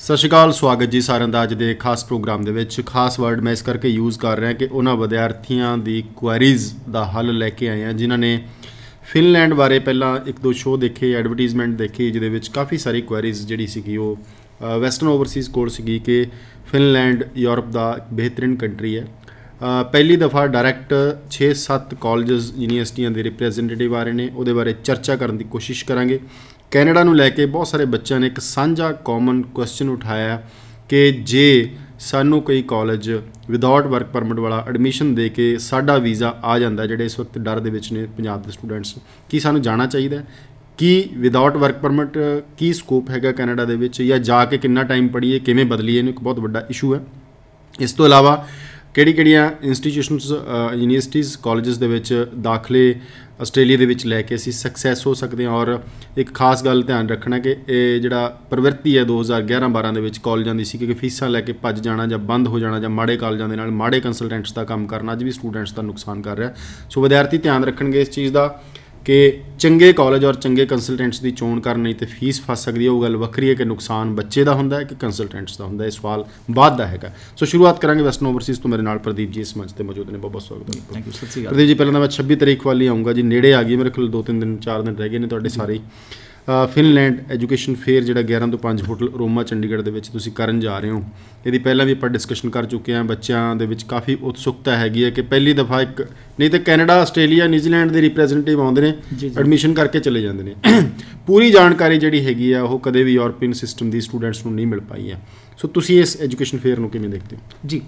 ਸਤਿ ਸ਼੍ਰੀ ਅਕਾਲ। ਸਵਾਗਤ ਜੀ ਸਾਰਿਆਂ ਦਾ ਅੱਜ ਦੇ ਖਾਸ ਪ੍ਰੋਗਰਾਮ ਦੇ ਵਿੱਚ। ਖਾਸ ਵਰਡ ਮੈਂ ਇਸ ਕਰਕੇ ਯੂਜ਼ ਕਰ ਰਿਹਾ ਕਿ ਉਹਨਾਂ ਵਿਦਿਆਰਥੀਆਂ ਦੀ ਕੁਐਰੀਜ਼ ਦਾ ਹੱਲ ਲੈ ਕੇ ਆਏ ਹਾਂ ਜਿਨ੍ਹਾਂ ਨੇ ਫਿਨਲੈਂਡ ਬਾਰੇ ਪਹਿਲਾਂ ਇੱਕ ਦੋ ਸ਼ੋਅ ਦੇਖੇ, ਐਡਵਰਟੀਜ਼ਮੈਂਟ ਦੇਖੀ, ਜਿਹਦੇ ਵਿੱਚ ਕਾਫੀ ਸਾਰੀ ਕੁਐਰੀਜ਼ ਜਿਹੜੀ ਸੀਗੀ ਉਹ ਵੈਸਟਰਨ ਓਵਰਸੀਜ਼ ਕੋਲ ਸੀਗੀ ਕਿ ਫਿਨਲੈਂਡ ਯੂਰਪ ਦਾ ਬਿਹਤਰੀਨ ਕੰਟਰੀ ਹੈ। ਪਹਿਲੀ ਦਫਾ ਡਾਇਰੈਕਟ 6-7 ਕਾਲਜਸ ਯੂਨੀਵਰਸਿਟੀਆਂ ਦੇ ਰਿਪਰੈਜ਼ੈਂਟੇਟਿਵ ਆ ਰਹੇ ਨੇ, ਉਹਦੇ ਬਾਰੇ ਚਰਚਾ ਕਰਨ ਦੀ ਕੋਸ਼ਿਸ਼ ਕਰਾਂਗੇ। ਕੈਨੇਡਾ ਨੂੰ ਲੈ ਕੇ ਬਹੁਤ ਸਾਰੇ ਬੱਚਿਆਂ ਨੇ ਇੱਕ ਸਾਂਝਾ ਕਾਮਨ ਕੁਐਸਚਨ ਉਠਾਇਆ ਕਿ ਜੇ ਸਾਨੂੰ ਕੋਈ ਕਾਲਜ ਵਿਦਆਊਟ ਵਰਕ ਪਰਮਿਟ ਵਾਲਾ ਐਡਮਿਸ਼ਨ ਦੇ ਕੇ ਸਾਡਾ ਵੀਜ਼ਾ ਆ ਜਾਂਦਾ, ਜਿਹੜੇ ਇਸ ਵਕਤ ਡਰ ਦੇ ਵਿੱਚ ਨੇ ਪੰਜਾਬ ਦੇ ਸਟੂਡੈਂਟਸ, ਕੀ ਸਾਨੂੰ ਜਾਣਾ ਚਾਹੀਦਾ? ਕੀ ਵਿਦਆਊਟ ਵਰਕ ਪਰਮਿਟ ਕੀ ਸਕੋਪ ਹੈਗਾ ਕੈਨੇਡਾ ਦੇ ਵਿੱਚ, ਜਾਂ ਜਾ ਕੇ ਕਿੰਨਾ ਟਾਈਮ ਪੜ੍ਹੀਏ, ਕਿਵੇਂ ਬਦਲੀਏ, ਇਹਨੂੰ ਇੱਕ ਬਹੁਤ ਵੱਡਾ ਇਸ਼ੂ ਹੈ। ਇਸ ਤੋਂ ਇਲਾਵਾ ਕਿਹੜੀਆਂ ਇੰਸਟੀਟਿਊਸ਼ਨਸ ਯੂਨੀਵਰਸਿਟੀਜ਼ ਕਾਲਜਸ ਦੇ ਵਿੱਚ ਦਾਖਲੇ ਆਸਟ੍ਰੇਲੀਆ ਦੇ ਵਿੱਚ ਲੈ ਕੇ ਅਸੀਂ ਸਕਸੈਸ ਹੋ ਸਕਦੇ ਹਾਂ। ਔਰ ਇੱਕ ਖਾਸ ਗੱਲ ਧਿਆਨ ਰੱਖਣਾ ਕਿ ਇਹ ਜਿਹੜਾ ਪ੍ਰਵਿਰਤੀ ਹੈ 2011-12 ਦੇ ਵਿੱਚ ਕਾਲਜਾਂ ਦੀ ਸੀ ਕਿ ਫੀਸਾਂ ਲੈ ਕੇ ਭੱਜ ਜਾਣਾ ਜਾਂ ਬੰਦ ਹੋ ਜਾਣਾ ਜਾਂ ਮਾੜੇ ਕਾਲਜਾਂ ਦੇ ਨਾਲ ਮਾੜੇ ਕੰਸਲਟੈਂਟਸ ਦਾ ਕੰਮ ਕਰਨਾ ਅੱਜ ਵੀ ਸਟੂਡੈਂਟਸ ਦਾ ਨੁਕਸਾਨ ਕਰ ਰਿਹਾ। ਸੋ ਵਿਦਿਆਰਥੀ ਧਿਆਨ ਰੱਖਣਗੇ ਇਸ ਚੀਜ਼ ਦਾ ਕਿ ਚੰਗੇ ਕਾਲਜ ਔਰ ਚੰਗੇ ਕੰਸਲਟੈਂਟਸ ਦੀ ਚੋਣ ਕਰਨ ਨਹੀਂ ਤੇ ਫੀਸ ਫਸ ਸਕਦੀ ਹੈ। ਉਹ ਗੱਲ ਵੱਖਰੀ ਹੈ ਕਿ ਨੁਕਸਾਨ ਬੱਚੇ ਦਾ ਹੁੰਦਾ ਹੈ ਕਿ ਕੰਸਲਟੈਂਟਸ ਦਾ ਹੁੰਦਾ ਹੈ, ਇਹ ਸਵਾਲ ਬਾਅਦ ਦਾ ਹੈਗਾ। ਸੋ ਸ਼ੁਰੂਆਤ ਕਰਾਂਗੇ ਵੈਸਟਰਨ ਓਵਰਸੀਜ਼ ਤੋਂ। ਮੇਰੇ ਨਾਲ ਪ੍ਰਦੀਪ ਜੀ ਇਸ ਮੰਚ 'ਤੇ ਮੌਜੂਦ ਨੇ, ਬਹੁਤ ਬਹੁਤ ਸਵਾਗਤ ਹੈ। Thank you. ਸਤਿ ਸ਼੍ਰੀ ਅਕਾਲ ਪ੍ਰਦੀਪ ਜੀ, ਪਹਿਲਾਂ ਤਾਂ ਮੈਂ 26 ਤਰੀਕ ਵਾਲੀ ਆਊਂਗਾ ਜੀ, ਨੇੜੇ ਆ ਗਈ ਮੇਰੇ ਕੋਲ, 2-3 ਦਿਨ 4 ਦਿਨ ਰਹਿ ਗਏ ਨੇ ਤੁਹਾਡੇ ਸਾਰੇ। ਫਿਨਲੈਂਡ ਐਜੂਕੇਸ਼ਨ ਫੇਅਰ ਜਿਹੜਾ 11 ਤੋਂ 5 ਹੋਟਲ ਰੋਮਾ ਚੰਡੀਗੜ੍ਹ ਦੇ ਵਿੱਚ ਤੁਸੀਂ ਕਰਨ ਜਾ ਰਹੇ ਹੋ, ਇਹਦੀ ਪਹਿਲਾਂ ਵੀ ਆਪਾਂ ਡਿਸਕਸ਼ਨ ਕਰ ਚੁੱਕੇ ਹਾਂ। ਬੱਚਿਆਂ ਦੇ ਵਿੱਚ ਕਾਫੀ ਉਤਸੁਕਤਾ ਹੈਗੀ ਹੈ ਕਿ ਪਹਿਲੀ ਦਫਾ ਇੱਕ ਨਹੀਂ ਤਾਂ ਕੈਨੇਡਾ, ਆਸਟ੍ਰੇਲੀਆ, ਨਿਊਜ਼ੀਲੈਂਡ ਦੇ ਰਿਪਰੈਜ਼ੈਂਟੇਟਿਵ ਆਉਂਦੇ ਨੇ, ਐਡਮਿਸ਼ਨ ਕਰਕੇ ਚਲੇ ਜਾਂਦੇ ਨੇ। ਪੂਰੀ ਜਾਣਕਾਰੀ ਜਿਹੜੀ ਹੈਗੀ ਆ ਉਹ ਕਦੇ ਵੀ ਯੂਰਪੀਅਨ ਸਿਸਟਮ ਦੀ ਸਟੂਡੈਂਟਸ ਨੂੰ ਨਹੀਂ ਮਿਲ ਪਾਈ ਹੈ। ਸੋ ਤੁਸੀਂ ਇਸ ਐਜੂकेशन फेयर ਨੂੰ ਕਿਵੇਂ देखते हो? जी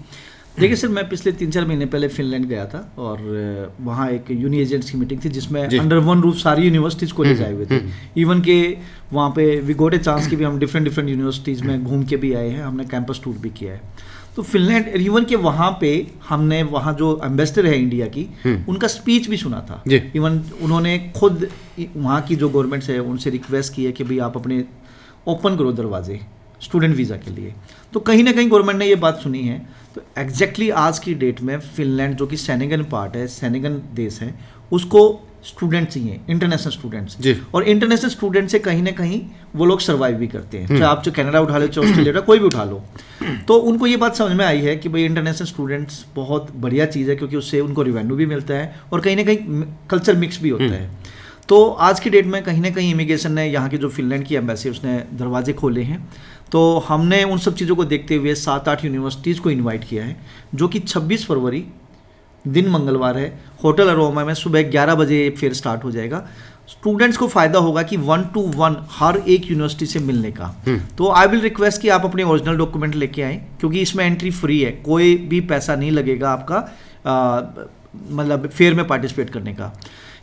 देखिए सर, मैं पिछले 3-4 महीने पहले फिनलैंड गया था और वहाँ एक यूनी एजेंट्स की मीटिंग थी जिसमें अंडर वन रूफ सारी यूनिवर्सिटीज़ को ले जाए हुए थे। इवन के वहाँ पे वी गोट ए चांस कि भी हम डिफरेंट यूनिवर्सिटीज़ में घूम के भी आए हैं, हमने कैंपस टूर भी किया है। तो फिनलैंड इवन के वहाँ पे हमने वहाँ जो एम्बेसडर है इंडिया की, उनका स्पीच भी सुना था। इवन उन्होंने खुद वहाँ की जो गवर्नमेंट है उनसे रिक्वेस्ट की है कि भाई आप अपने ओपन करो दरवाजे स्टूडेंट वीज़ा के लिए। तो कहीं ना कहीं गवर्नमेंट ने ये बात सुनी है। तो एग्जैक्टली आज की डेट में फिनलैंड जो कि सेनेगन पार्ट है, सेनेगन देश है, उसको स्टूडेंट चाहिए, इंटरनेशनल स्टूडेंट्स। और इंटरनेशनल स्टूडेंट से कहीं ना कहीं वो लोग सर्वाइव भी करते हैं, चाहे आप जो कनाडा उठा लो, चाहे ऑस्ट्रेलिया कोई भी उठा लो। तो उनको ये बात समझ में आई है कि भाई इंटरनेशनल स्टूडेंट्स बहुत बढ़िया चीज़ है, क्योंकि उससे उनको रिवेन्यू भी मिलता है और कहीं ना कहीं कल्चर मिक्स भी होता है। तो आज की डेट में कहीं ना कहीं इमिग्रेशन ने, यहाँ की जो फिनलैंड की एम्बेसी, उसने दरवाजे खोले हैं। तो हमने उन सब चीज़ों को देखते हुए 7-8 यूनिवर्सिटीज़ को इनवाइट किया है, जो कि 26 फरवरी दिन मंगलवार है, होटल अरोमा में सुबह 11 बजे फेयर स्टार्ट हो जाएगा। स्टूडेंट्स को फ़ायदा होगा कि 1-to-1 हर एक यूनिवर्सिटी से मिलने का। तो आई विल रिक्वेस्ट कि आप अपने ओरिजिनल डॉक्यूमेंट लेके आएँ, क्योंकि इसमें एंट्री फ्री है, कोई भी पैसा नहीं लगेगा आपका मतलब फेयर में पार्टिसिपेट करने का।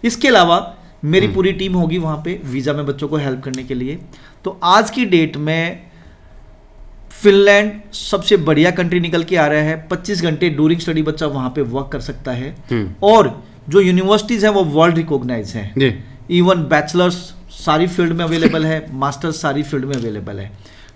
इसके अलावा मेरी पूरी टीम होगी वहाँ पे वीज़ा में बच्चों को हेल्प करने के लिए। तो आज की डेट में फिनलैंड सबसे बढ़िया कंट्री निकल के आ रहा है। 25 घंटे ड्यूरिंग स्टडी बच्चा वहाँ पे वर्क कर सकता है, और जो यूनिवर्सिटीज़ हैं वो वर्ल्ड रिकॉग्नाइज हैं। इवन बैचलर्स सारी फील्ड में अवेलेबल है, मास्टर्स सारी फील्ड में अवेलेबल है।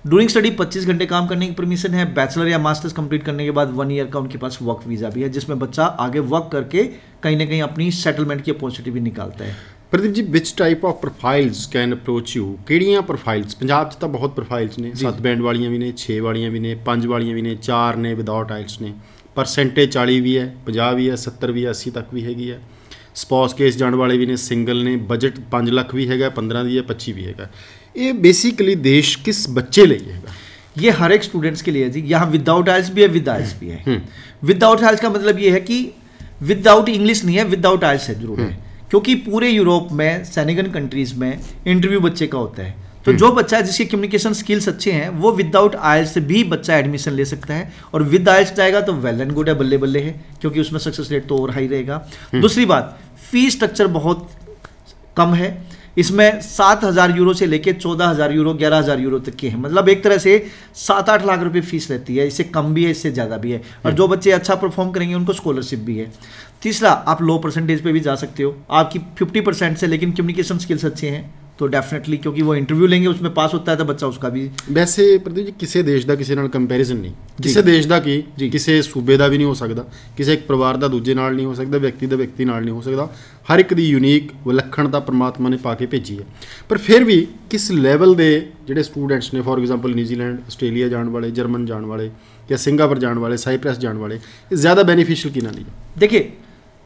ड्यूरिंग स्टडी 25 घंटे काम करने की परमिशन है। बैचलर या मास्टर्स कंप्लीट करने के बाद 1 ईयर का उनके पास वर्क वीज़ा भी है, जिसमें बच्चा आगे वर्क करके कहीं ना कहीं अपनी सेटलमेंट की अपॉर्चुनिटी भी निकालता है। Pradeep ji, which type of profiles can approach you? किहड़ियां प्रोफाइल्स पंजाब 'च तां बहुत प्रोफाइल्स ने, 7 बैंड वालियां भी ने, 6 वालियां भी ने, 5 वालियां भी ने, 4 ने विदाउट आइल्स ने, परसेंटेज 40 भी है, 50 भी है, 70 भी है, 80 तक भी हैगी है। स्पॉस केस जाने वाले भी ने, सिंगल ने, बजट 5 लाख भी हैगा, 15 भी है, 25 भी हैगा। ये बेसिकली देश किस बच्चे लिए हैगा? ये हर एक स्टूडेंट्स के लिए है जी। यहाँ विदाउट आइल्स भी है, विद आइल्स भी है। विदाउट आइल्स का मतलब ये है कि विदाउट इंग्लिश नहीं है, विदाउट आइल्स है जरूर है, क्योंकि पूरे यूरोप में सेनेगन कंट्रीज़ में इंटरव्यू बच्चे का होता है। तो जो बच्चा जिसके कम्युनिकेशन स्किल्स अच्छे हैं वो विदाउट आइल्स से भी बच्चा एडमिशन ले सकता है, और विद आइल्स जाएगा तो वेल एंड गुड है, बल्ले बल्ले है, क्योंकि उसमें सक्सेस रेट तो और हाई रहेगा। दूसरी बात, फीस स्ट्रक्चर बहुत कम है। इसमें 7,000 यूरो से लेके 14,000 यूरो, 11,000 यूरो तक के हैं। मतलब एक तरह से 7-8 लाख रुपए फीस रहती है। इससे कम भी है, इससे ज़्यादा भी है, और जो बच्चे अच्छा परफॉर्म करेंगे उनको स्कॉलरशिप भी है। तीसरा, आप लो परसेंटेज पे भी जा सकते हो, आपकी 50% से, लेकिन कम्युनिकेशन स्किल्स अच्छे हैं तो डेफिनेटली क्योंकि वो इंटरव्यू लेंगे उसमें पास होता है तो बच्चा उसका भी। ਵੈਸੇ ਪ੍ਰਦੀਪ ਜੀ ਕਿਸੇ ਦੇਸ਼ ਦਾ ਕਿਸੇ ਨਾਲ ਕੰਪੈਰੀਜ਼ਨ ਨਹੀਂ, ਕਿਸੇ ਦੇਸ਼ ਦਾ ਕੀ ਕਿਸੇ ਸੂਬੇ ਦਾ ਵੀ ਨਹੀਂ ਹੋ ਸਕਦਾ, ਕਿਸੇ ਇੱਕ ਪਰਿਵਾਰ ਦਾ ਦੂਜੇ ਨਾਲ ਨਹੀਂ ਹੋ ਸਕਦਾ, ਵਿਅਕਤੀ ਦਾ ਵਿਅਕਤੀ ਨਾਲ ਨਹੀਂ ਹੋ ਸਕਦਾ, ਹਰ ਇੱਕ ਦੀ ਯੂਨੀਕ ਵਿਲੱਖਣਤਾ ਪਰਮਾਤਮਾ ਨੇ ਪਾ ਕੇ ਭੇਜੀ ਹੈ। ਪਰ ਫਿਰ ਵੀ ਕਿਸ ਲੈਵਲ ਦੇ ਜਿਹੜੇ ਸਟੂਡੈਂਟਸ ਨੇ, ਫੋਰ ਐਗਜ਼ਾਮਪਲ ਨਿਊਜ਼ੀਲੈਂਡ, ਆਸਟ੍ਰੇਲੀਆ ਜਾਣ ਵਾਲੇ, ਜਰਮਨ ਜਾਣ ਵਾਲੇ या सिंगापुर जाने वाले, साइप्रस जाने वाले, ज़्यादा बेनिफिशियल की ना नहीं? देखिए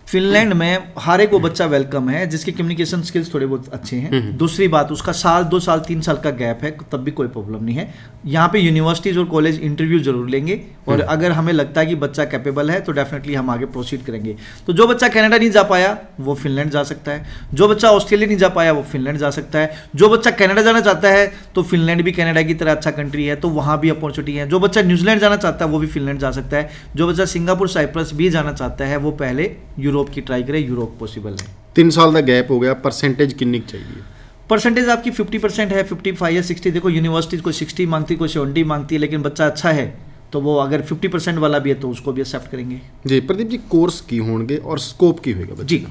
फिनलैंड में हर एक वो बच्चा वेलकम है जिसके कम्युनिकेशन स्किल्स थोड़े बहुत अच्छे हैं। दूसरी बात उसका साल 2 साल 3 साल का गैप है तब भी कोई प्रॉब्लम नहीं है। यहाँ पे यूनिवर्सिटीज़ और कॉलेज इंटरव्यू जरूर लेंगे और अगर हमें लगता है कि बच्चा कैपेबल है तो डेफिनेटली हम आगे प्रोसीड करेंगे। तो जो बच्चा कनाडा नहीं जा पाया वो फिनलैंड जा सकता है, जो बच्चा ऑस्ट्रेलिया नहीं जा पाया वो फिनलैंड जा सकता है, जो बच्चा कनाडा जाना चाहता है तो फिनलैंड भी कनाडा की तरह अच्छा कंट्री है तो वहाँ भी अपॉर्चुनिटी है, जो बच्चा न्यूजीलैंड जाना चाहता है वो भी फिनलैंड जा सकता है, जो बच्चा सिंगापुर साइप्रस भी जाना चाहता है वो पहले यूरोप की ट्राई करे, यूरोप पॉसिबल है। 3 साल का गैप हो गया, परसेंटेज कितनी चाहिए? परसेंटेज आपकी 50% है, 55 या 60। देखो यूनिवर्सिटी कोई 60 मांगती कोई 70 मांगती है, लेकिन बच्चा अच्छा है तो वो अगर 50% वाला भी है तो उसको भी एक्सेप्ट करेंगे। जी प्रदीप जी, कोर्स की होंगे और स्कोप की होगा जी?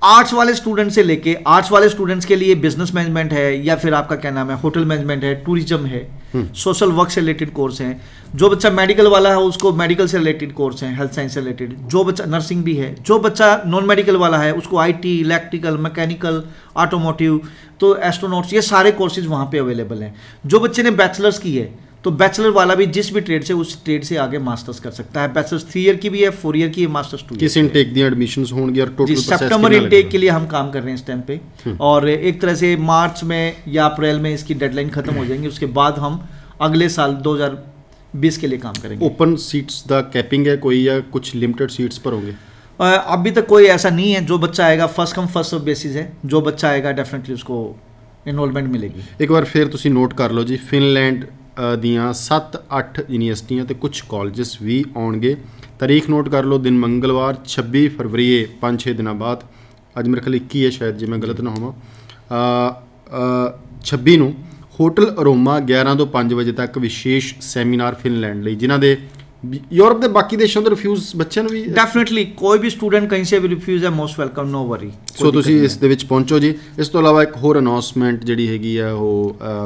आर्ट्स वाले स्टूडेंट से लेके आर्ट्स वाले स्टूडेंट्स के लिए बिजनेस मैनेजमेंट है या फिर आपका क्या नाम है होटल मैनेजमेंट है, टूरिज्म है, सोशल वर्क से रिलेटेड कोर्स हैं। जो बच्चा मेडिकल वाला है उसको मेडिकल से रिलेटेड कोर्स हैं, हेल्थ साइंस से रिलेटेड। जो बच्चा नर्सिंग भी है, जो बच्चा नॉन मेडिकल वाला है उसको आईटी, इलेक्ट्रिकल, मैकेनिकल, ऑटोमोटिव, तो एस्ट्रोनॉट्स, ये सारे कोर्सेज वहाँ पे अवेलेबल हैं। जो बच्चे ने बैचलर्स की है तो बैचलर वाला भी जिस भी ट्रेड से उस ट्रेड से आगे मास्टर्स कर सकता है। बैचलर्स 3 ईयर की भी है, 4 ईयर की है, मास्टर्स 2 ईयर। किस इनटेक दी एडमिशंस होंगे और टोटल सितंबर इनटेक के लिए हम काम कर रहे हैं इस टाइम पे और एक तरह से मार्च में या अप्रैल में इसकी डेडलाइन खत्म हो जाएंगी। उसके बाद हम अगले साल 2020 के लिए काम करेंगे। ओपन सीट्स दा कैपिंग है कोई या कुछ लिमिटेड सीट्स पर होंगे? अभी तक कोई ऐसा नहीं है। जो बच्चा आएगा first come first serve basis है, जो बच्चा आएगा डेफिनेटली उसको इनरोलमेंट मिलेगी। एक बार फिर तुसी नोट कर लो जी, फिनलैंड ਦੀਆਂ 7-8 ਯੂਨੀਵਰਸਿਟੀਆਂ ਤੇ ਕੁਝ ਕਾਲਜਸ ਵੀ ਆਉਣਗੇ। ਤਾਰੀਖ ਨੋਟ ਕਰ ਲਓ, ਦਿਨ ਮੰਗਲਵਾਰ 26 ਫਰਵਰੀ 5-6 ਦਿਨਾਂ ਬਾਅਦ, ਅੱਜ ਮੇਰੇ ਖਿਆਲ 21 ਹੈ ਸ਼ਾਇਦ ਜੇ ਮੈਂ ਗਲਤ ਨਾ ਹੋਵਾਂ, 26 ਨੂੰ ਹੋਟਲ ਅਰੋਮਾ 11 ਤੋਂ 5 ਵਜੇ ਤੱਕ ਵਿਸ਼ੇਸ਼ ਸੈਮੀਨਾਰ ਫਿਨਲੈਂਡ ਲਈ, ਜਿਨ੍ਹਾਂ ਦੇ यूरोप के बाकी देशों के रिफ्यूज बच्चों ने भी डेफिनेटली कोई भी स्टूडेंट कहीं से भी रिफ्यूज है मोस्ट वेलकम, नो वरी। सो तुसी इस दे विच पहुंचो जी। इस तो इलावा एक होर अनाउंसमेंट जिहड़ी हैगी है वो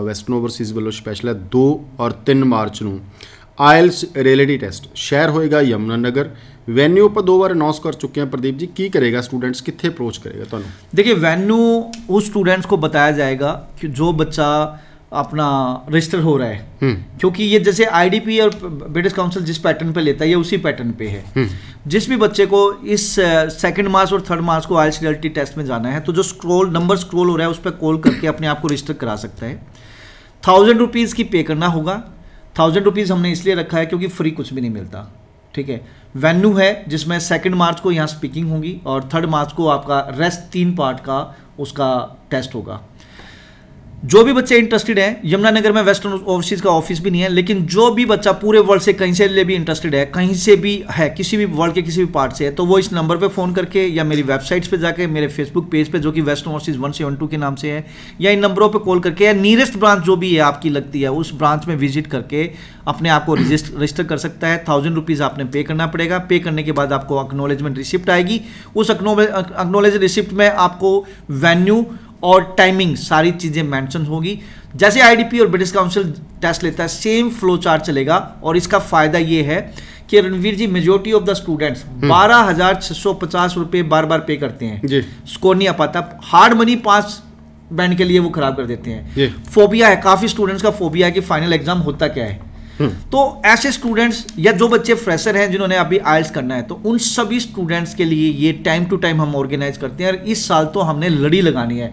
वैस्टर्न ओवरसीज़ वालों स्पैशल है। 2 और 3 मार्च ਨੂੰ आयल्स रियलिटी टेस्ट शहर होएगा यमुनानगर। वेन्यू पर 2 बार अनाउंस कर चुके हैं। प्रदीप जी की करेगा स्टूडेंट्स, कितने अप्रोच करेगा तुहानू? देखिए वेन्यू उस स्टूडेंट्स को बताया जाएगा कि जो बच्चा अपना रजिस्टर हो रहा है, क्योंकि ये जैसे आईडीपी और ब्रिटिश काउंसिल जिस पैटर्न पे लेता है ये उसी पैटर्न पे है। जिस भी बच्चे को इस 2 मार्च और 3 मार्च को आइल्स रियलिटी टेस्ट में जाना है तो जो नंबर स्क्रॉल हो रहा है उस पर कॉल करके अपने आप को रजिस्टर करा सकता है। 1000 रुपीज़ की पे करना होगा। 1000 रुपीज़ हमने इसलिए रखा है क्योंकि फ्री कुछ भी नहीं मिलता, ठीक है। वेन्यू है जिसमें 2 मार्च को यहाँ स्पीकिंग होगी और 3 मार्च को आपका रेस्ट 3 पार्ट का उसका टेस्ट होगा। जो भी बच्चे इंटरेस्टेड हैं, यमुनानगर में वेस्टर्न ओवरसीज़ का ऑफिस भी नहीं है, लेकिन जो भी बच्चा पूरे वर्ल्ड से कहीं से भी इंटरेस्टेड है, कहीं से भी है, किसी भी वर्ल्ड के किसी भी पार्ट से है, तो वो इस नंबर पे फ़ोन करके या मेरी वेबसाइट्स पे जाके, मेरे फेसबुक पेज पे जो कि वेस्टर्न ओवरसीज़ 172 के नाम से है, या इन नंबरों पे कॉल करके या नियरेस्ट ब्रांच जो भी है आपकी लगती है उस ब्रांच में विजिट करके अपने आप को रजिस्टर कर सकता है। 1000 रुपीज़ आपने पे करना पड़ेगा। पे करने के बाद आपको एक्नॉलेजमेंट रिसिप्ट आएगी। उस एक्नॉलेज रिसिप्ट में आपको वेन्यू और टाइमिंग सारी चीज़ें मेंशन होगी। जैसे आईडीपी और ब्रिटिश काउंसिल टेस्ट लेता है सेम फ्लो चार्ट चलेगा। और इसका फ़ायदा ये है कि रणवीर जी मेजोरिटी ऑफ द स्टूडेंट्स 12,650 रुपये बार बार पे करते हैं, स्कोर नहीं आ पाता। हार्ड मनी 5 बैंड के लिए वो खराब कर देते हैं। फोबिया है, काफ़ी स्टूडेंट्स का फोबिया है कि फाइनल एग्जाम होता क्या है। तो ऐसे स्टूडेंट्स या जो बच्चे फ्रेशर हैं जिन्होंने अभी आइल्स करना है तो उन सभी स्टूडेंट्स के लिए ये टाइम टू टाइम हम ऑर्गेनाइज करते हैं। और इस साल तो हमने लड़ी लगानी है।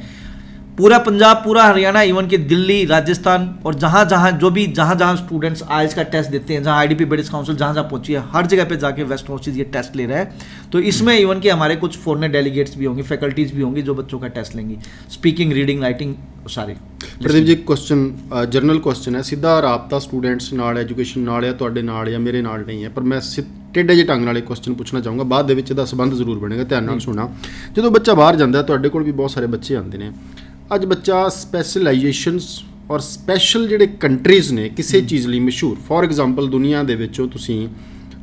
पूरा पंजाब, पूरा हरियाणा, इवन कि दिल्ली, राजस्थान और जहाँ जहाँ स्टूडेंट्स आइल्स का टेस्ट देते हैं, जहाँ आईडीपी ब्रिटिश काउंसिल जहाँ पहुंची है, हर जगह पे जाके वेस्ट ओवरसीज़ ये टेस्ट ले रहा है। तो इसमें इवन कि हमारे कुछ फॉरेनर डेलीगेट्स भी होंगे, फैकल्टीज भी होंगी जो बच्चों का टेस्ट लेंगी, स्पीकिंग, रीडिंग, राइटिंग सारी। Pradeep ji question journal question है, सीधा राबता स्टूडेंट्स नाल, एजुकेशन नाल या तुहाडे नाल या मेरे नाल नहीं है, पर मैं टेढ़े ਜਿਹੇ ਢੰਗ ਨਾਲ ਇੱਕ ਕੁਐਸਚਨ ਪੁੱਛਣਾ ਚਾਹੂੰਗਾ। ਬਾਅਦ ਦੇ ਵਿੱਚ ਇਹਦਾ ਸੰਬੰਧ ਜ਼ਰੂਰ ਬਣੇਗਾ, ਧਿਆਨ ਨਾਲ ਸੁਣਾ। ਜਦੋਂ ਬੱਚਾ ਬਾਹਰ ਜਾਂਦਾ ਤੁਹਾਡੇ ਕੋਲ ਵੀ ਬਹੁਤ ਸਾਰੇ ਬੱਚੇ ਆਉਂਦੇ ਨੇ। ਅੱਜ ਬੱਚਾ ਸਪੈਸ਼ਲਾਈਜੇਸ਼ਨਸ ਔਰ ਸਪੈਸ਼ਲ ਜਿਹੜੇ ਕੰਟਰੀਜ਼ ਨੇ ਕਿਸੇ ਚੀਜ਼ ਲਈ ਮਸ਼ਹੂਰ, ਫੋਰ ਐਗਜ਼ਾਮਪਲ ਦੁਨੀਆ ਦੇ ਵਿੱਚੋਂ ਤੁਸੀਂ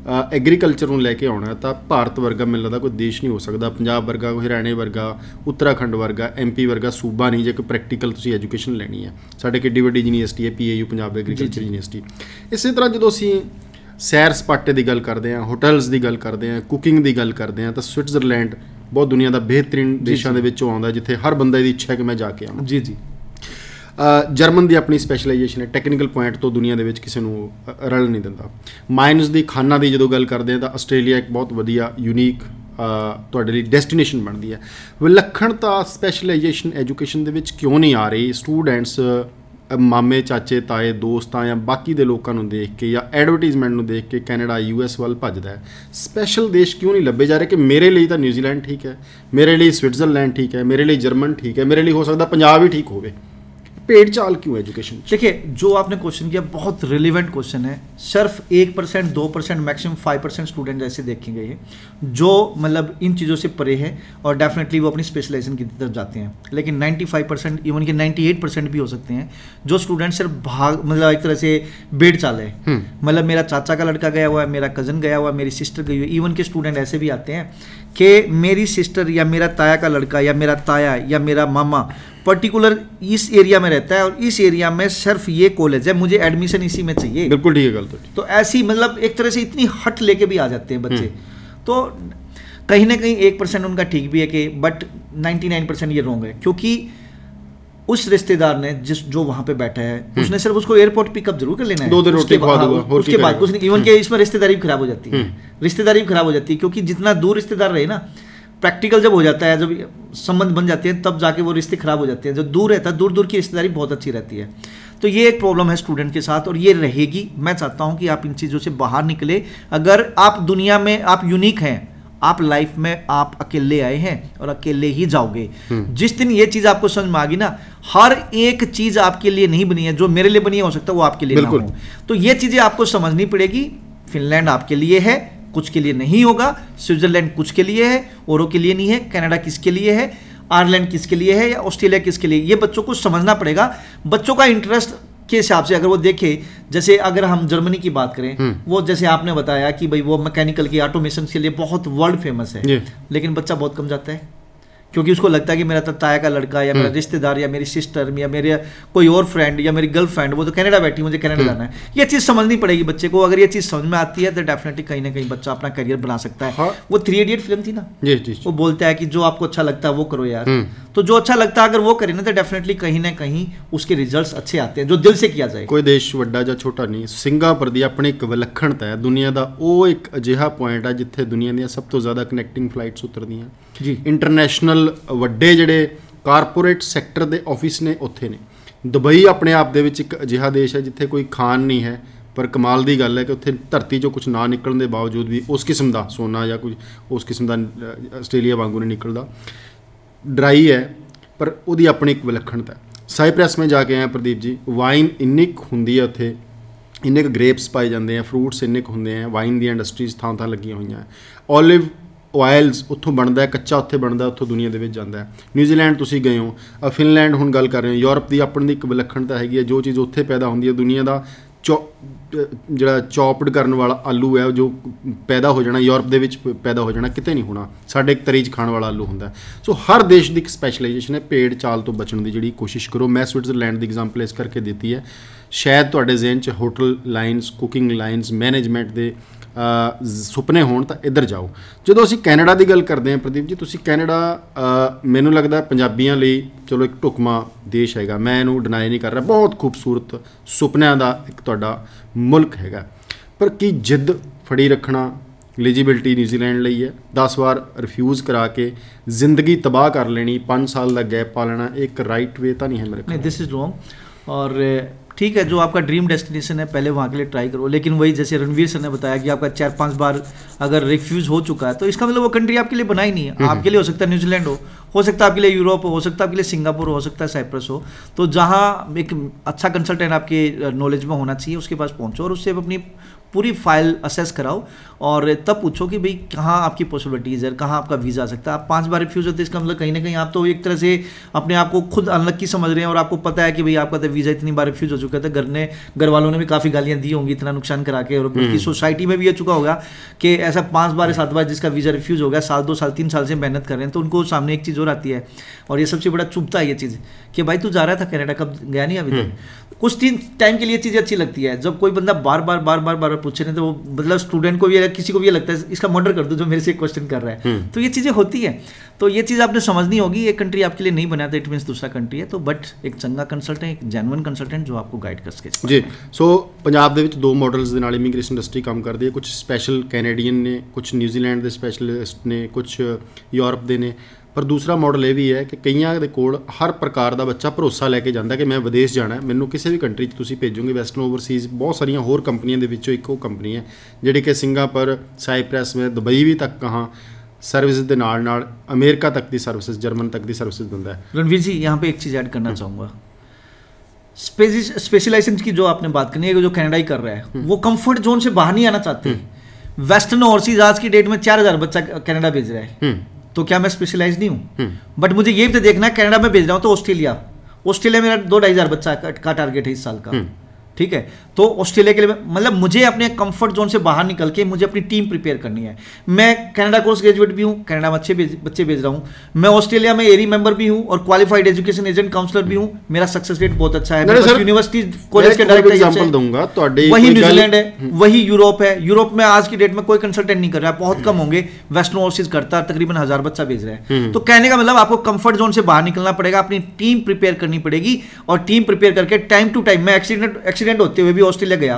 ਐਗਰੀਕਲਚਰ ਨੂੰ ਲੈ ਕੇ ਆਉਣਾ ਤਾਂ ਭਾਰਤ ਵਰਗਾ ਮੈਨੂੰ ਲੱਗਦਾ ਕੋਈ ਦੇਸ਼ ਨਹੀਂ ਹੋ ਸਕਦਾ, ਪੰਜਾਬ ਵਰਗਾ, ਕੋਈ ਹਰਿਆਣੇ ਵਰਗਾ, ਉੱਤਰਾਖੰਡ ਵਰਗਾ, MP ਵਰਗਾ ਸੂਬਾ ਨਹੀਂ ਜੇ ਕੋਈ ਪ੍ਰੈਕਟੀਕਲ ਤੁਸੀਂ ਐਜੂਕੇਸ਼ਨ ਲੈਣੀ ਹੈ। ਸਾਡੇ ਕਿੱਡੀ ਵੱਡੀ ਯੂਨੀਵਰਸਿਟੀ ਹੈ PAU, ਪੰਜਾਬ ਐਗਰੀਕਲਚਰ ਯੂਨੀਵਰਸਿਟੀ। ਇਸੇ ਤਰ੍ਹਾਂ ਜਦੋਂ ਅਸੀਂ ਸੈਰ ਸਪਾਟੇ ਦੀ ਗੱਲ ਕਰਦੇ ਹਾਂ, ਹੋਟਲਸ ਦੀ ਗੱਲ ਕਰਦੇ ਹਾਂ, ਕੁਕਿੰਗ ਦੀ ਗੱਲ ਕਰਦੇ ਹਾਂ, ਤਾਂ ਸਵਿਟਜ਼ਰਲੈਂਡ ਬਹੁਤ ਦੁਨੀਆ ਦਾ ਬਿਹਤਰੀਨ ਦੇਸ਼ਾਂ ਦੇ ਵਿੱਚੋਂ ਆਉਂਦਾ ਜਿੱਥੇ ਹਰ ਬੰਦੇ ਦੀ ਇੱਛਾ ਹੈ ਕਿ ਮੈਂ ਜਾ ਕੇ ਆਵਾਂ। ਜੀ ਜੀ। ਜਰਮਨ ਦੀ ਆਪਣੀ ਸਪੈਸ਼ਲਾਈਜੇਸ਼ਨ ਹੈ, ਟੈਕਨੀਕਲ ਪੁਆਇੰਟ ਤੋਂ ਦੁਨੀਆ ਦੇ ਵਿੱਚ ਕਿਸੇ ਨੂੰ ਰਲ ਨਹੀਂ ਦਿੰਦਾ। ਮਾਈਨਸ ਦੀ, ਖਾਨਾ ਦੀ ਜਦੋਂ ਗੱਲ ਕਰਦੇ ਹਾਂ ਤਾਂ ਆਸਟ੍ਰੇਲੀਆ ਇੱਕ ਬਹੁਤ ਵਧੀਆ ਯੂਨੀਕ ਤੁਹਾਡੇ ਲਈ ਡੈਸਟੀਨੇਸ਼ਨ ਬਣਦੀ ਹੈ। ਵਿਲੱਖਣਤਾ ਸਪੈਸ਼ਲਾਈਜੇਸ਼ਨ ਐਜੂਕੇਸ਼ਨ ਦੇ ਵਿੱਚ ਕਿਉਂ ਨਹੀਂ ਆ ਰਹੀ? ਸਟੂਡੈਂਟਸ ਮਾਮੇ, ਚਾਚੇ, ਤਾਏ, ਦੋਸਤਾਂ ਜਾਂ ਬਾਕੀ ਦੇ ਲੋਕਾਂ ਨੂੰ ਦੇਖ ਕੇ ਜਾਂ ਐਡਵਰਟੀਜ਼ਮੈਂਟ ਨੂੰ ਦੇਖ ਕੇ ਕੈਨੇਡਾ, US ਵੱਲ ਭੱਜਦਾ ਹੈ। ਸਪੈਸ਼ਲ ਦੇਸ਼ ਕਿਉਂ ਨਹੀਂ ਲੱਭੇ ਜਾ ਰਹੇ ਕਿ ਮੇਰੇ ਲਈ ਤਾਂ ਨਿਊਜ਼ੀਲੈਂਡ ਠੀਕ ਹੈ, ਮੇਰੇ ਲਈ ਸਵਿਟਜ਼ਰਲੈਂਡ ਠੀਕ ਹੈ, ਮੇਰੇ ਲਈ ਜਰਮਨ ठीक है, मेरे लिए हो सकता पंजाब ही ठीक होवे? पेड़ चाल क्यों एजुकेशन? देखिए, जो आपने क्वेश्चन किया बहुत रिलेवेंट क्वेश्चन है। सिर्फ 1%, 2%, मैक्सिमम 5% स्टूडेंट ऐसे देखे गए हैं जो मतलब इन चीज़ों से परे है और डेफिनेटली वो अपनी स्पेशलाइजेशन की तरफ जाते हैं। लेकिन 95%, इवन के 98% भी हो सकते हैं जो स्टूडेंट सिर्फ भाग मतलब एक तरह से बेड़ चाल है। मतलब मेरा चाचा का लड़का गया हुआ है, मेरा कज़न गया हुआ है, मेरी सिस्टर गई हुई है। इवन के स्टूडेंट ऐसे भी आते हैं कि मेरी सिस्टर या मेरा ताया का लड़का या मेरा ताया या मेरा मामा पर्टिकुलर इस एरिया में रहता है और इस एरिया में सिर्फ ये कॉलेज है, मुझे एडमिशन इसी में चाहिए। बिल्कुल ठीक है गल तो ऐसी मतलब एक तरह से इतनी हट लेके भी आ जाते हैं बच्चे। तो कहीं ना कहीं 1% उनका ठीक भी है कि बट 99% ये रॉन्ग है, क्योंकि उस रिश्तेदार ने जो वहाँ पे बैठा है उसने सिर्फ उसको एयरपोर्ट पिकअप जरूर कर लेना है, 2 दिन रोटी खवा दूंगा, उसके बाद कुछ नहीं। इवन के इसमें रिश्तेदारी भी खराब हो जाती है, रिश्तेदारी भी खराब हो जाती है, क्योंकि जितना दूर रिश्तेदार रहे ना, प्रैक्टिकल जब हो जाता है, जब संबंध बन जाते हैं तब जाके वो रिश्ते खराब हो जाते हैं। जो दूर रहता है, दूर दूर की रिश्तेदारी बहुत अच्छी रहती है। तो ये एक प्रॉब्लम है स्टूडेंट के साथ और ये रहेगी। मैं चाहता हूँ कि आप इन चीज़ों से बाहर निकले। अगर आप दुनिया में आप यूनिक हैं, आप लाइफ में आप अकेले आए हैं और अकेले ही जाओगे। जिस दिन ये चीज़ आपको समझ में आ गई ना, हर एक चीज़ आपके लिए नहीं बनी है, जो मेरे लिए बनी है हो सकता है वो आपके लिए ना हो। तो ये चीज़ें आपको समझनी पड़ेगी। फिनलैंड आपके लिए है, कुछ के लिए नहीं होगा। स्विट्जरलैंड कुछ के लिए है, औरों के लिए नहीं है। कनाडा किसके लिए है, आयरलैंड किसके लिए है, या ऑस्ट्रेलिया किसके लिए? ये बच्चों को समझना पड़ेगा। बच्चों का इंटरेस्ट के हिसाब से अगर वो देखे, जैसे अगर हम जर्मनी की बात करें, वो जैसे आपने बताया कि भाई वो मैकेनिकल की ऑटोमेशन के लिए बहुत वर्ल्ड फेमस है, लेकिन बच्चा बहुत कम जाता है क्योंकि उसको लगता है कि मेरा ताया का लड़का या मेरा रिश्तेदार या मेरी सिस्टर या मेरे कोई और फ्रेंड या मेरी गर्लफ्रेंड वो तो कनाडा बैठी, मुझे कनाडा जाना है। ये चीज़ समझनी पड़ेगी बच्चे को। अगर ये चीज़ समझ में आती है तो डेफिनेटली कहीं ना कहीं बच्चा अपना करियर बना सकता है। हाँ। वो 3 इडियट फिल्म थी ना, वो बोलता है कि जो आपको अच्छा लगता है वो करो यार। तो जो अच्छा लगता है अगर वो करे ना तो डेफिनेटली कहीं ना कहीं उसके रिजल्ट्स अच्छे आते हैं, जो दिल से किया जाए। कोई देश ਵੱਡਾ ਜਾਂ ਛੋਟਾ ਨਹੀਂ, ਸਿੰਗਾਪੁਰ ਦੀ ਆਪਣੀ ਇੱਕ ਵਿਲੱਖਣਤਾ ਹੈ। ਦੁਨੀਆ ਦਾ ਉਹ ਇੱਕ ਅਜਿਹਾ ਪੁਆਇੰਟ ਹੈ ਜਿੱਥੇ ਦੁਨੀਆ ਦੀਆਂ ਸਭ ਤੋਂ ਜ਼ਿਆਦਾ ਕਨੈਕਟਿੰਗ ਫਲਾਈਟਸ ਉਤਰਦੀਆਂ ਜੀ। ਇੰਟਰਨੈਸ਼ਨਲ ਵੱਡੇ ਜਿਹੜੇ ਕਾਰਪੋਰੇਟ ਸੈਕਟਰ ਦੇ ਆਫਿਸ ਨੇ ਉੱਥੇ ਨੇ। ਦੁਬਈ ਆਪਣੇ ਆਪ ਦੇ ਵਿੱਚ ਇੱਕ ਅਜਿਹਾ ਦੇਸ਼ ਹੈ ਜਿੱਥੇ ਕੋਈ ਖਾਨ ਨਹੀਂ ਹੈ, ਪਰ ਕਮਾਲ ਦੀ ਗੱਲ ਹੈ ਕਿ ਉੱਥੇ ਧਰਤੀ 'ਚੋਂ ਕੁਝ ਨਾ ਨਿਕਲਣ ਦੇ ਬਾਵਜੂਦ ਵੀ ਉਸ ਕਿਸਮ ਦਾ ਸੋਨਾ ਜਾਂ ਕੁਝ ਉਸ ਕਿਸਮ ਦਾ ਆਸਟ੍ਰੇਲੀਆ ਵਾਂਗੂ ਨਹੀਂ ਨਿਕਲਦਾ। ਡਰਾਈ ਹੈ ਪਰ ਉਹਦੀ ਆਪਣੀ ਇੱਕ ਵਿਲੱਖਣਤਾ ਹੈ। ਸਾਈਪ੍ਰੈਸ में जाके आए प्रदीप जी, ਵਾਈਨ ਇੰਨੀ ਕੁ ਹੁੰਦੀ ਹੈ ਉੱਥੇ, ਇੰਨੇ ਕੁ ਗ੍ਰੇਪਸ ਪਾਏ ਜਾਂਦੇ ਆ, ਫਰੂਟਸ ਇੰਨੇ ਕੁ ਹੁੰਦੇ ਆ, ਵਾਈਨ ਦੀ ਇੰਡਸਟਰੀਜ਼ ਥਾਂ ਥਾਂ ਲੱਗੀਆਂ ਹੋਈਆਂ। ਓਲਿਵ ਆਇਲਸ ਉੱਥੋਂ ਬਣਦਾ ਹੈ, ਕੱਚਾ ਉੱਥੇ ਬਣਦਾ, ਉੱਥੋਂ ਦੁਨੀਆ ਦੇ ਵਿੱਚ ਜਾਂਦਾ ਹੈ। ਨਿਊਜ਼ੀਲੈਂਡ ਤੁਸੀਂ ਗਏ ਹੋ, ਫਿਨਲੈਂਡ ਹੁਣ ਗੱਲ ਕਰ ਰਹੇ ਹੋ, ਯੂਰਪ ਦੀ ਆਪਣੀ ਇੱਕ ਵਿਲੱਖਣਤਾ ਹੈਗੀ ਹੈ। ਜੋ ਚੀਜ਼ ਉੱਥੇ ਪੈਦਾ ਹੁੰਦੀ ਹੈ, ਦੁਨੀਆ ਦਾ ਜਿਹੜਾ ਚੌਪਡ ਕਰਨ ਵਾਲਾ ਆਲੂ ਹੈ ਜੋ ਪੈਦਾ ਹੋ ਜਾਣਾ ਯੂਰਪ ਦੇ ਵਿੱਚ ਪੈਦਾ ਹੋ ਜਾਣਾ, ਕਿਤੇ ਨਹੀਂ ਹੋਣਾ। ਸਾਡੇ ਇੱਕ ਤਰੀ 'ਚ ਖਾਣ ਵਾਲਾ ਆਲੂ ਹੁੰਦਾ। ਸੋ ਹਰ ਦੇਸ਼ ਦੀ ਇੱਕ ਸਪੈਸ਼ਲਾਈਜੇਸ਼ਨ ਹੈ। ਭੇਡ ਚਾਲ ਤੋਂ ਬਚਣ ਦੀ ਜਿਹੜੀ ਕੋਸ਼ਿਸ਼ ਕਰੋ। ਮੈਂ ਸਵਿਟਜ਼ਰਲੈਂਡ ਦੀ ਐਗਜ਼ਾਮਪਲ ਇਸ ਕਰਕੇ ਦਿੱਤੀ ਹੈ, ਸ਼ਾਇਦ ਤੁਹਾਡੇ ਜ਼ਿਹਨ 'ਚ hotel lines, cooking lines, management ਦੇ ਸੁਪਨੇ ਹੋਣ ਤਾਂ ਇੱਧਰ ਜਾਓ। ਜਦੋਂ ਅਸੀਂ ਕੈਨੇਡਾ ਦੀ ਗੱਲ ਕਰਦੇ ਹਾਂ ਪ੍ਰਦੀਪ ਜੀ, ਤੁਸੀਂ ਕੈਨੇਡਾ ਮੈਨੂੰ ਲੱਗਦਾ ਪੰਜਾਬੀਆਂ ਲਈ ਚਲੋ ਇੱਕ ਢੁਕਵਾਂ ਦੇਸ਼ ਹੈਗਾ, ਮੈਂ ਇਹਨੂੰ ਡਿਨਾਈ ਨਹੀਂ ਕਰ ਰਿਹਾ। ਬਹੁਤ ਖੂਬਸੂਰਤ ਸੁਪਨਿਆਂ ਦਾ ਇੱਕ ਤੁਹਾਡਾ ਮੁਲਕ ਹੈਗਾ, ਪਰ ਕੀ ਜਿੱਦ ਫੜੀ ਰੱਖਣਾ ਐਲੀਜੀਬਿਲਟੀ ਨਿਊਜ਼ੀਲੈਂਡ ਲਈ ਹੈ? 10 ਵਾਰ ਰਿਫਿਊਜ਼ ਕਰਾ ਕੇ ਜ਼ਿੰਦਗੀ ਤਬਾਹ ਕਰ ਲੈਣੀ, 5 ਸਾਲ ਦਾ ਗੈਪ ਪਾ ਲੈਣਾ, ਇੱਕ ਰਾਈਟ ਵੇ ਤਾਂ नहीं है मेरे को। नहीं, दिस इज़ रॉन्ग। और ठीक है, जो आपका ड्रीम डेस्टिनेशन है पहले वहाँ के लिए ट्राई करो, लेकिन वही जैसे रणवीर सर ने बताया कि आपका 4-5 बार अगर रिफ्यूज़ हो चुका है तो इसका मतलब वो कंट्री आपके लिए बनाई नहीं है। आपके लिए हो सकता है न्यूजीलैंड हो सकता है आपके लिए यूरोप हो सकता है आपके लिए सिंगापुर हो सकता है साइप्रस हो। तो जहाँ एक अच्छा कंसल्टेंट आपके नॉलेज में होना चाहिए उसके पास पहुँचो और उससे अपनी पूरी फाइल असेस कराओ और तब पूछो कि भाई कहाँ आपकी पॉसिबिलिटीज़ है, कहाँ आपका वीज़ा आ सकता है। आप 5 बार रिफ्यूज़ होते हैं, इसका मतलब कहीं ना कहीं आप तो एक तरह से अपने आप को खुद अनलक्की समझ रहे हैं, और आपको पता है कि भाई आपका तो वीज़ा इतनी बार रिफ्यूज़ हो चुका था, घर वालों ने भी काफ़ी गालियाँ दी होंगी इतना नुकसान करा के, और बल्कि सोसाइटी में भी ये चुका होगा कि ऐसा 5 बार 7 बार जिसका वीज़ा रिफ्यूज़ हो गया, साल 2 साल 3 साल से मेहनत कर रहे हैं, तो उनको सामने एक चीज़ और आती है, और ये सबसे बड़ा चुभता है ये चीज़ कि भाई तू जा रहा था कनाडा, कब गया नहीं अभी तक। कुछ टाइम के लिए चीज़ें अच्छी लगती है, जब कोई बंदा बार बार पूछे नहीं, तो वो मतलब स्टूडेंट को भी किसी को भी ये लगता है इसका मर्डर कर दो जो मेरे से क्वेश्चन कर रहा है। तो ये चीज़ें होती है, तो ये चीज़ आपने समझनी होगी। एक कंट्री आपके लिए नहीं बना था इट मीन्स दूसरा कंट्री है, तो बट एक चंगा कंसल्टेंट, एक जेन्युइन कंसल्टेंट जो आपको गाइड कर सके जी। सो ਪੰਜਾਬ ਦੇ ਵਿੱਚ 2 ਮਾਡल्स ਦੇ ਨਾਲ ਇਮੀਗ੍ਰੇਸ਼ਨ ਇੰਡਸਟਰੀ ਕੰਮ ਕਰਦੀ ਹੈ, ਕੁਝ ਸਪੈਸ਼ਲ ਕੈਨੇਡੀਅਨ ਨੇ, ਕੁਝ ਨਿਊਜ਼ੀਲੈਂਡ ਦੇ ਸਪੈਸ਼ਲਿਸਟ ਨੇ, ਕੁਝ ਯੂਰਪ ਦੇ ਨੇ, ਪਰ ਦੂਸਰਾ ਮਾਡਲ ਇਹ ਵੀ ਹੈ ਕਿ ਕਈਆਂ ਦੇ ਕੋਲ ਹਰ ਪ੍ਰਕਾਰ ਦਾ ਬੱਚਾ ਭਰੋਸਾ ਲੈ ਕੇ ਜਾਂਦਾ ਕਿ ਮੈਂ ਵਿਦੇਸ਼ ਜਾਣਾ, ਮੈਨੂੰ ਕਿਸੇ ਵੀ ਕੰਟਰੀ 'ਚ ਤੁਸੀਂ ਭੇਜੋਗੇ। ਵੈਸਟਰਨ ਓਵਰਸੀਜ਼ ਬਹੁਤ ਸਾਰੀਆਂ ਹੋਰ ਕੰਪਨੀਆਂ ਦੇ ਵਿੱਚੋਂ ਇੱਕ ਉਹ ਕੰਪਨੀ ਹੈ ਜਿਹੜੀ ਕਿ ਸਿੰਗਾਪੁਰ, ਸਾਈਪ੍ਰੈਸ में दुबई भी तक कहाँ सर्विस ਦੇ ਨਾਲ अमेरिका तक की सर्विसेज, जर्मन तक की सर्विसेज ਦਿੰਦਾ है। रणवीर जी यहाँ पे एक चीज़ ऐड करना चाहूँगा, स्पेशलाइजेशन की जो आपने बात करनी है, जो कनाडा ही कर रहा है वो कंफर्ट जोन से बाहर नहीं आना चाहते। वेस्टर्न ओवरसीज आज की डेट में 4000 बच्चा कनाडा भेज रहा है, तो क्या मैं स्पेशलाइज नहीं हूँ? बट मुझे ये भी तो देखना है, कनाडा में भेज रहा हूँ तो ऑस्ट्रेलिया मेरा 2-2,500 बच्चा का टारगेट है इस साल का, ठीक है। तो ऑस्ट्रेलिया के लिए मतलब मुझे अपने कंफर्ट जोन से बाहर निकल के मुझे अपनी टीम प्रिपेयर करनी है। मैं कनाडा कोर्स ग्रेजुएट भी हूँ, कनाडा में अच्छे बच्चे भेज रहा हूँ, मैं ऑस्ट्रेलिया में एरी मेंबर भी हूँ और क्वालिफाइड एजुकेशन एजेंट काउंसलर भी हूँ। मेरा सक्सेस रेट बहुत अच्छा है। यूनिवर्सिटी कॉलेज के एग्जांपल दूंगा, वही न्यूजीलैंड है, वही यूरोप है। यूरोप में आज की डेट में कोई कंसल्टेंट नहीं कर रहा है, बहुत कम होंगे। वेस्टर्न ओवरसीज करता है, तकरीबन 1000 बच्चा भेज रहा है। तो कहने का मतलब आपको कंफर्ट जोन से बाहर निकलना पड़ेगा, अपनी टीम प्रिपेयर करनी पड़ेगी, और टीम प्रिपेयर करके टाइम टू टाइम, मैं एक्सीडेंट होते हुए भी ऑस्ट्रेलिया गया,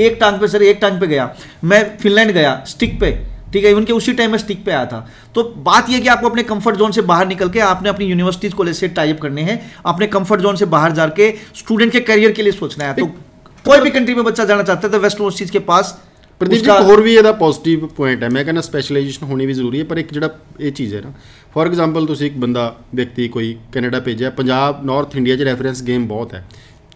एक टांग पे गया, मैं फिनलैंड गया स्टिक पे, ठीक है, इवन के उसी टाइम में स्टिक पे आया था। तो बात यह कि आपको अपने कंफर्ट जोन से बाहर निकल के आपने अपनी यूनिवर्सिटीज कॉलेज से टाई अप करने हैं, अपने कंफर्ट जोन से बाहर जाके स्टूडेंट के करियर के लिए सोचना है। तो कोई भी कंट्री में बच्चा जाना चाहता है तो वेस्ट ओवरसीज के पास प्रदीप जी होर भी ਇਹਦਾ ਪੋਜ਼ਿਟਿਵ ਪੁਆਇੰਟ ਹੈ। ਮੈਂ ਕਹਿੰਦਾ ਸਪੈਸ਼ਲਾਈਜੇਸ਼ਨ ਹੋਣੀ ਵੀ ਜ਼ਰੂਰੀ ਹੈ, ਪਰ ਇੱਕ ਜਿਹੜਾ ਇਹ ਚੀਜ਼ ਹੈ ਨਾ, ਫੋਰ ਐਗਜ਼ਾਮਪਲ ਤੁਸੀਂ ਇੱਕ ਬੰਦਾ ਵਿਅਕਤੀ ਕੋਈ ਕੈਨੇਡਾ ਭੇਜਿਆ, ਪੰਜਾਬ ਨਾਰਥ ਇੰਡੀਆ 'ਚ ਰੈਫਰੈਂਸ ਗੇਮ ਬਹੁਤ ਹੈ,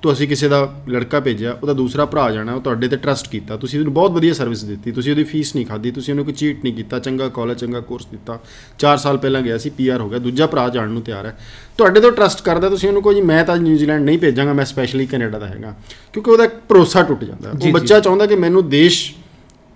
ਤੁਸੀਂ ਕਿਸੇ ਦਾ ਲੜਕਾ ਭੇਜਿਆ, ਉਹਦਾ ਦੂਸਰਾ ਭਰਾ ਜਾਣਾ, ਉਹ ਤੁਹਾਡੇ ਤੇ ਟਰਸਟ ਕੀਤਾ, ਤੁਸੀਂ ਉਹਨੂੰ ਬਹੁਤ ਵਧੀਆ ਸਰਵਿਸ ਦਿੱਤੀ, ਤੁਸੀਂ ਉਹਦੀ ਫੀਸ ਨਹੀਂ ਖਾਧੀ, ਤੁਸੀਂ ਉਹਨੂੰ ਕੋਈ ਚੀਟ ਨਹੀਂ ਕੀਤਾ, ਚੰਗਾ ਕਾਲਜ ਚੰਗਾ ਕੋਰਸ ਦਿੱਤਾ, 4 ਸਾਲ ਪਹਿਲਾਂ ਗਿਆ ਸੀ, PR ਹੋ ਗਿਆ, ਦੂਜਾ ਭਰਾ ਜਾਣ ਨੂੰ ਤਿਆਰ ਹੈ, ਤੁਹਾਡੇ ਤੋਂ ਟਰਸਟ ਕਰਦਾ, ਤੁਸੀਂ ਉਹਨੂੰ ਕਹੋ ਜੀ ਮੈਂ ਤਾਂ ਨਿਊਜ਼ੀਲੈਂਡ ਨਹੀਂ ਭੇਜਾਂਗਾ, ਮੈਂ ਸਪੈਸ਼ਲੀ ਕੈਨੇਡਾ ਦਾ ਹੈਗਾ, ਕਿਉਂਕਿ ਉਹਦਾ ਭਰੋਸਾ ਟੁੱਟ ਜਾਂਦਾ। ਉਹ ਬੱਚਾ ਚਾਹੁੰਦਾ ਕਿ ਮੈਨੂੰ ਦੇਸ਼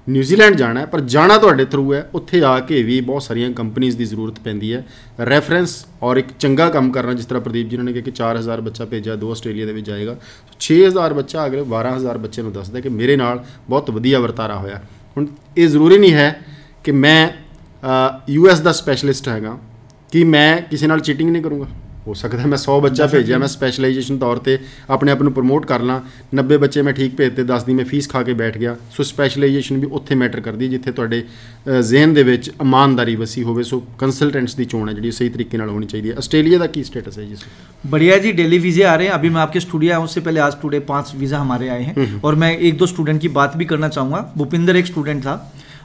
ਨਿਊਜ਼ੀਲੈਂਡ ਜਾਣਾ ਹੈ, ਪਰ ਜਾਣਾ ਤੁਹਾਡੇ ਥਰੂ ਹੈ। ਉੱਥੇ ਆ ਕੇ ਵੀ ਬਹੁਤ ਸਾਰੀਆਂ ਕੰਪਨੀਜ਼ ਦੀ ਜ਼ਰੂਰਤ ਪੈਂਦੀ ਹੈ, ਰੈਫਰੈਂਸ ਔਰ ਇੱਕ ਚੰਗਾ ਕੰਮ ਕਰਨਾ। ਜਿਸ ਤਰ੍ਹਾਂ ਪ੍ਰਦੀਪ ਜੀ ਨੇ ਕਿਹਾ ਕਿ 4000 ਬੱਚਾ ਭੇਜਿਆ, 2 ਆਸਟ੍ਰੇਲੀਆ ਦੇ ਵਿੱਚ ਜਾਏਗਾ, 6000 ਬੱਚਾ ਅਗਲੇ 12000 ਬੱਚੇ ਨੂੰ ਦੱਸਦਾ ਕਿ ਮੇਰੇ ਨਾਲ ਬਹੁਤ ਵਧੀਆ ਵਰਤਾਰਾ ਹੋਇਆ। ਹੁਣ ਇਹ ਜ਼ਰੂਰੀ ਨਹੀਂ ਹੈ ਕਿ ਮੈਂ US ਦਾ ਸਪੈਸ਼ਲਿਸਟ ਹੈਗਾ ਕਿ ਮੈਂ ਕਿਸੇ ਨਾਲ ਚੀਟਿੰਗ ਨਹੀਂ ਕਰੂੰਗਾ। ਹੋ ਸਕਦਾ ਮੈਂ 100 ਬੱਚਾ ਭੇਜਿਆ, ਮੈਂ ਸਪੈਸ਼ਲਾਈਜੇਸ਼ਨ ਤੌਰ ਤੇ ਆਪਣੇ ਆਪ ਨੂੰ ਪ੍ਰਮੋਟ ਕਰ ਲਾਂ, 90 ਬੱਚੇ ਮੈਂ ਠੀਕ ਭੇਜਤੇ, 10 ਦੀ ਮੈਂ ਫੀਸ ਖਾ ਕੇ ਬੈਠ ਗਿਆ। ਸੋ ਸਪੈਸ਼ਲਾਈਜੇਸ਼ਨ ਵੀ ਉੱਥੇ ਮੈਟਰ ਕਰਦੀ ਜਿੱਥੇ ਤੁਹਾਡੇ ਜ਼ਿਹਨ ਦੇ ਵਿੱਚ ਇਮਾਨਦਾਰੀ ਵਸੀ ਹੋਵੇ। ਸੋ ਕੰਸਲਟੈਂਟਸ ਦੀ ਚੋਣ ਹੈ ਜਿਹੜੀ ਸਹੀ ਤਰੀਕੇ ਨਾਲ ਹੋਣੀ ਚਾਹੀਦੀ ਹੈ। ਆਸਟ੍रेलिया ਦਾ ਕੀ स्टेटस है जी? बढ़िया जी, डेली वीज़े आ रहे हैं। अभी मैं आपके स्टूडियो आया हूँ, उससे पहले आज टुडे 5 वीज़ा हमारे आए हैं, और मैं 1-2 स्टूडेंट की बात भी करना चाहूँगा। भूपिंदर एक स्टूडेंट था,